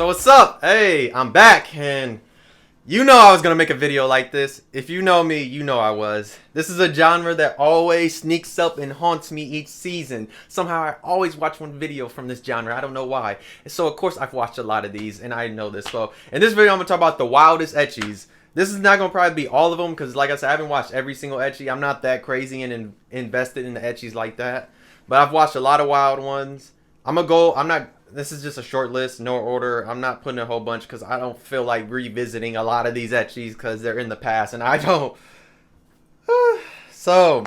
So what's up? Hey, I'm back, and you know I was gonna make a video like this. If you know me, you know I was. This is a genre that always sneaks up and haunts me each season. Somehow I always watch one video from this genre. I don't know why. And so of course I've watched a lot of these, and I know this. So in this video I'm gonna talk about the Wildest Ecchis. This is not gonna probably be all of them because, like I said, I haven't watched every single Ecchi. I'm not that crazy and invested in the Ecchis like that. But I've watched a lot of wild ones. I'm not. This is just a short list, no order. I'm not putting a whole bunch because I don't feel like revisiting a lot of these Ecchis because they're in the past, and I don't. So,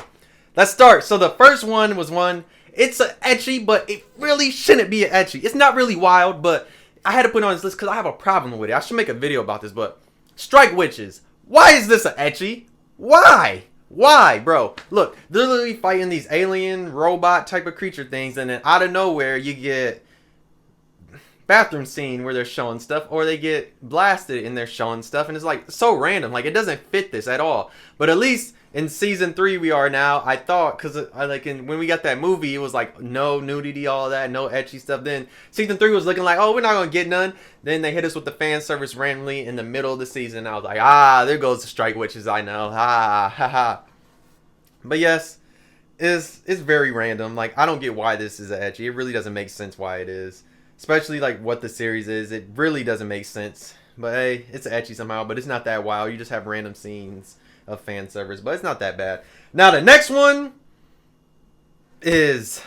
let's start. So the first one was one. It's an Ecchi, but it really shouldn't be an Ecchi. It's not really wild, but I had to put it on this list because I have a problem with it. I should make a video about this, but strike witches. Why is this an Ecchi? Why? Why, bro? Look, they're literally fighting these alien robot type of creature things, and then out of nowhere you get bathroom scene where they're showing stuff, or they get blasted and they're showing stuff, and it's like so random. Like, it doesn't fit this at all. But at least in season 3 we are now. I thought, because I like when we got that movie, it was like no nudity, all that, no Ecchi stuff. Then season 3 was looking like, oh, we're not gonna get none. Then they hit us with the fan service randomly in the middle of the season. I was like, ah, there goes the strike witches. I know, ha ha. But yes, it's very random. Like, I don't get why this is an Ecchi. It really doesn't make sense why it is. Especially like what the series is. It really doesn't make sense. But hey, it's an Ecchi somehow. But it's not that wild. You just have random scenes of fan service. But it's not that bad. Now the next one is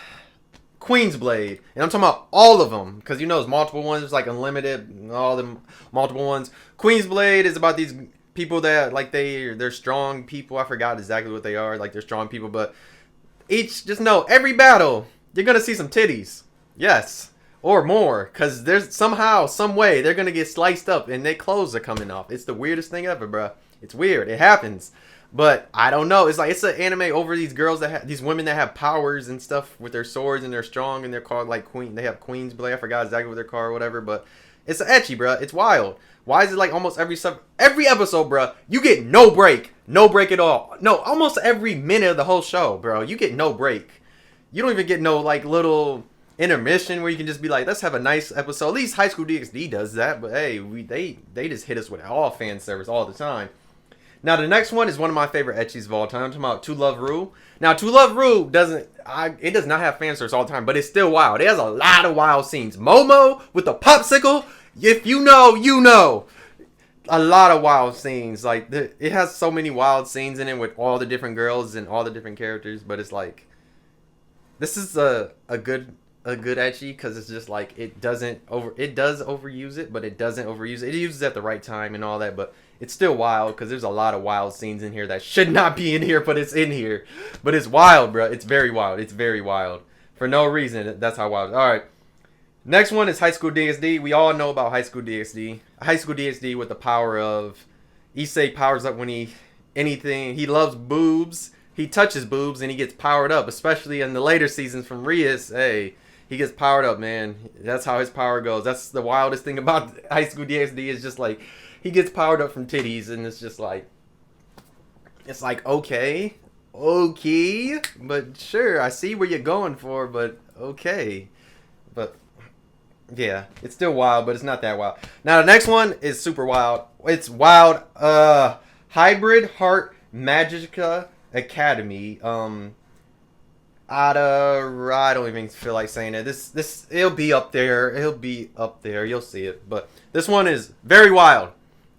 Queen's Blade. And I'm talking about all of them. Because you know there's multiple ones. There's like unlimited. All the multiple ones. Queen's Blade is about these people that like they're strong people. I forgot exactly what they are. Like, they're strong people. But just know every battle you're going to see some titties. Yes. Or more, because there's somehow, some way, they're going to get sliced up and their clothes are coming off. It's the weirdest thing ever, bro. It's weird. It happens. But I don't know. It's like, it's an anime over these girls that have, these women that have powers and stuff with their swords, and they're strong, and they're called like queen. They have Queen's Blade. I forgot exactly what they're called or whatever, but it's an Ecchi, bro. It's wild. Why is it like almost every episode, bro, you get no break. No break at all. No, almost every minute of the whole show, bro, you get no break. You don't even get no like little intermission where you can just be like, let's have a nice episode. At least High School DxD does that, but hey, they just hit us with all fan service all the time. Now the next one is one of my favorite Ecchis of all time. I'm talking about To Love Ru. Now To Love Ru it does not have fan service all the time, but it's still wild. It has a lot of wild scenes. Momo with the popsicle, if you know, you know. A lot of wild scenes. Like, it has so many wild scenes in it with all the different girls and all the different characters, but it's like, this is a good Ecchi, because it's just like, it does overuse it, but it doesn't overuse it. It uses it at the right time and all that, but it's still wild because there's a lot of wild scenes in here that should not be in here, but it's in here. But it's wild, bro. It's very wild. It's very wild for no reason. That's how wild. All right. Next one is High School DxD. We all know about High School DxD. High School DxD with the power of Issei powers up when he loves boobs. He touches boobs and he gets powered up, especially in the later seasons from Rias. Hey, he gets powered up, man. That's how his power goes. That's the wildest thing about High School DxD, is just like, he gets powered up from titties, and it's just like, it's like, okay, but sure, I see where you're going for, but okay. But yeah, it's still wild, but it's not that wild. Now the next one is super wild. It's wild. Hybrid Heart Magica Academy. I don't even feel like saying it. It'll be up there. You'll see it. But this one is very wild.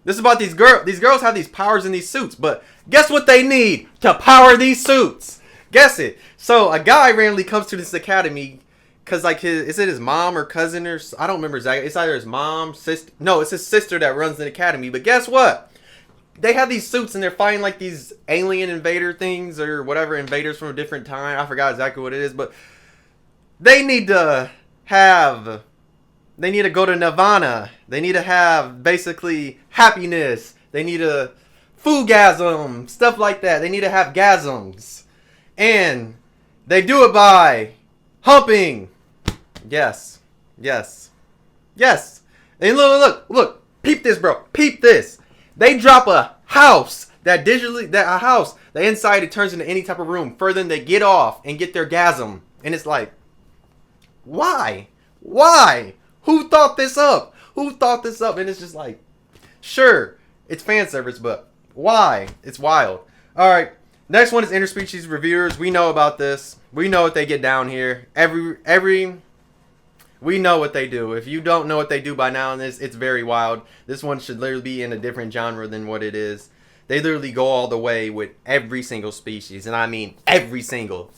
This is about these girls. These girls have these powers in these suits, but guess what they need to power these suits? Guess it. So a guy randomly comes to this academy because, like, is it his mom or cousin, or I don't remember exactly. It's either his mom, sister. No, it's his sister that runs the academy. But guess what? They have these suits and they're fighting like these alien invader things or whatever, invaders from a different time. I forgot exactly what it is, but they need to go to Nirvana. They need to have basically happiness. They need a foodgasm, stuff like that. They need to have gasms. And they do it by humping. Yes. And look. Peep this, bro. Peep this. They drop a house the inside it turns into any type of room. Further than they get off and get their gasm. And it's like, why? Who thought this up? Who thought this up? And it's just like, sure, it's fan service, but why? It's wild. All right, next one is interspecies reviewers. We know about this. We know what they get down here. We know what they do. If you don't know what they do by now in this, it's very wild. This one should literally be in a different genre than what it is. They literally go all the way with every single species, and I mean every single.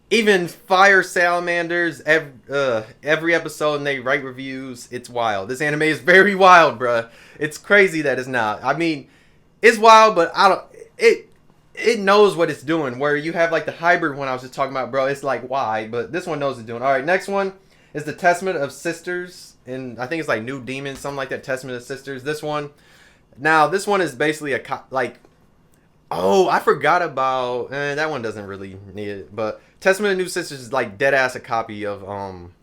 Even fire salamanders, every episode, and they write reviews. It's wild. This anime is very wild, bruh. It's crazy that it's not. I mean, it's wild, but it knows what it's doing. Where you have like the hybrid one I was just talking about, bro. It's like, why? But this one knows it's doing. All right, next one is the Testament of Sisters, and I think it's like New Demon, something like that. Testament of Sisters. This one is basically oh, I forgot about that one. Doesn't really need it, but Testament of New Sisters is like dead ass a copy of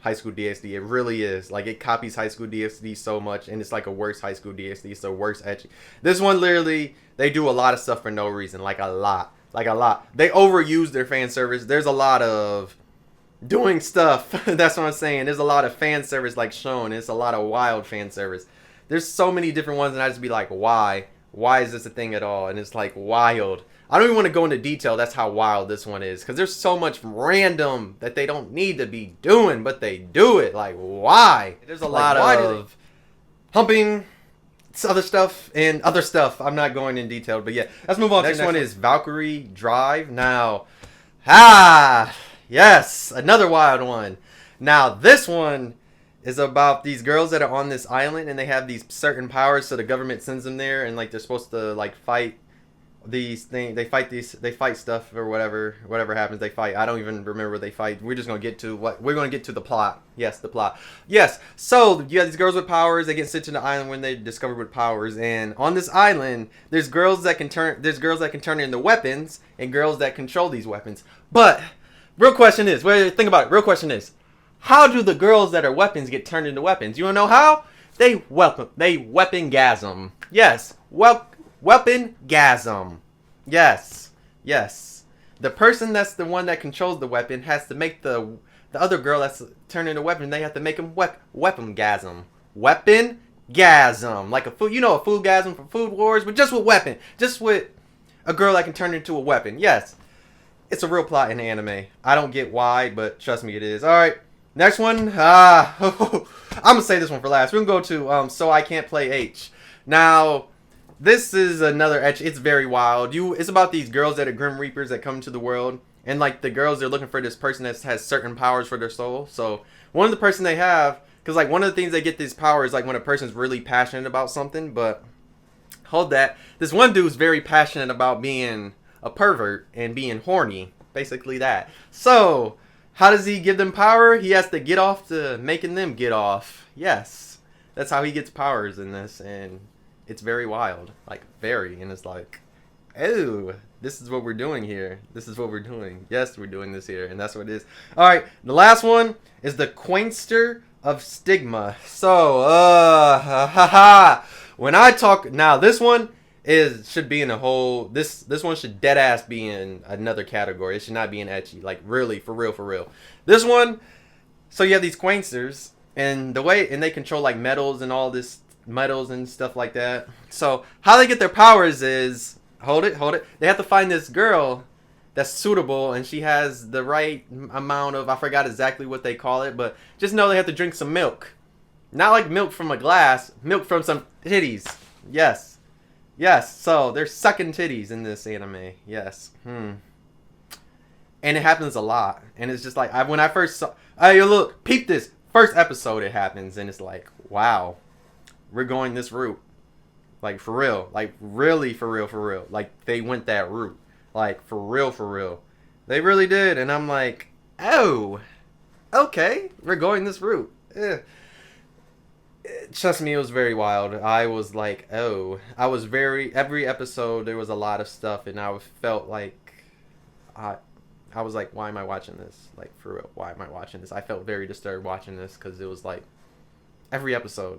High School DxD. It really is. Like, it copies High School DxD so much, and it's like a worse High School DxD. It's a worse ecchi. This one literally, they do a lot of stuff for no reason, like a lot. They overuse their fan service. There's a lot of doing stuff. That's what I'm saying. There's a lot of fan service like shown. It's a lot of wild fan service. There's so many different ones, and I just be like, why? Why is this a thing at all? And it's like wild. I don't even want to go into detail. That's how wild this one is. Because there's so much random that they don't need to be doing, but they do it. Like, why? There's a lot of humping, other stuff, and other stuff. I'm not going in detail, but yeah. Let's move on to the next one. Is Valkyrie Drive. Now, yes, another wild one. Now, this one is about these girls that are on this island, and they have these certain powers, so the government sends them there, and like they're supposed to like fight these things. They fight stuff or whatever happens, they fight. I don't even remember what they fight. We're just gonna get to the plot. Yes, the plot. Yes. So you have these girls with powers. They get sent to the island when they discover with powers, and on this island, there's girls that can turn into weapons, and girls that control these weapons. But real question is, think about it. Real question is, how do the girls that are weapons get turned into weapons? You wanna know how? They weapongasm. Yes. Weapongasm. Yes. The person that's the one that controls the weapon has to make the other girl that's turned into a weapon, they have to make him weapongasm. Weapongasm. Like a foodgasm for Food Wars, but just with weapon. Just with a girl that can turn into a weapon. Yes. It's a real plot in the anime. I don't get why, but trust me, it is. Alright. Next one. I'm going to say this one for last. We're going to go to So I Can't Play H. Now, this is another ecchi. It's very wild. It's about these girls that are Grim Reapers that come to the world. And like the girls, they're looking for this person that has certain powers for their soul. So one of the person they have, because like one of the things they get these powers like when a person's really passionate about something. But hold that. This one dude's very passionate about being a pervert and being horny. Basically that. So how does he give them power? He has to get off to making them get off. Yes. That's how he gets powers in this. And it's very wild. Like, very. And it's like, oh, this is what we're doing here. This is what we're doing. Yes, we're doing this here. And that's what it is. Alright, the last one is the Quainster of Stigma. So, when I talk... Now, this one should be in a whole... This one should dead ass be in another category. It should not be in ecchi. Like, really, for real. This one... So, you have these Quainsters. And they control, like, metals and all this... metals and stuff like that. So how they get their powers is hold it. They have to find this girl that's suitable, and she has the right amount of, I forgot exactly what they call it, but just know they have to drink some milk. Not like milk from a glass, milk from some titties. Yes. So they're sucking titties in this anime. Yes. And it happens a lot, and it's just like when I first saw. Look, peep this first episode. It happens, and it's like, wow. We're going this route. Like, for real. Like, really for real. Like, they went that route. Like, for real. They really did. And I'm like, oh, okay. We're going this route. Trust me, it was very wild. I was like, oh. Every episode, there was a lot of stuff. And I felt like, I was like, why am I watching this? Like, for real, why am I watching this? I felt very disturbed watching this. Because it was like, every episode.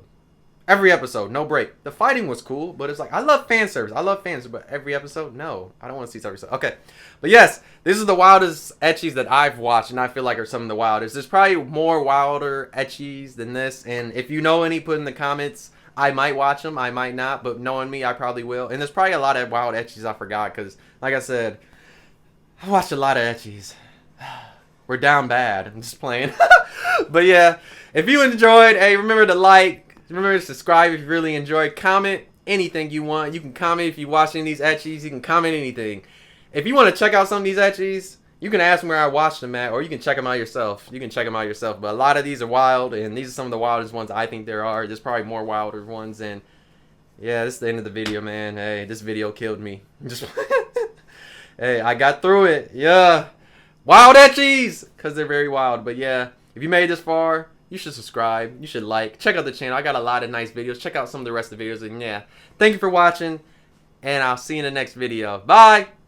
Every episode, no break. The fighting was cool, but it's like, I love fan service. I love fans, but every episode, no. I don't want to see every episode. Okay. But yes, this is the wildest ecchis that I've watched, and I feel like are some of the wildest. There's probably more wilder ecchis than this, and if you know any, put in the comments. I might watch them, I might not, but knowing me, I probably will. And there's probably a lot of wild ecchis I forgot, because, like I said, I watched a lot of ecchis. We're down bad. I'm just playing. But yeah, if you enjoyed, hey, remember to like. Remember to subscribe if you really enjoyed. Comment anything you want. You can comment if you're watching these ecchis. You can comment anything. If you want to check out some of these ecchis, you can ask me where I watched them at, or you can check them out yourself. You can check them out yourself. But a lot of these are wild, and these are some of the wildest ones I think there are. There's probably more wilder ones. And yeah, this is the end of the video, man. Hey, this video killed me. Just hey, I got through it. Yeah. Wild ecchis! Because they're very wild. But yeah, if you made this far, you should subscribe. You should like. Check out the channel. I got a lot of nice videos. Check out some of the rest of the videos. And yeah, thank you for watching. And I'll see you in the next video. Bye!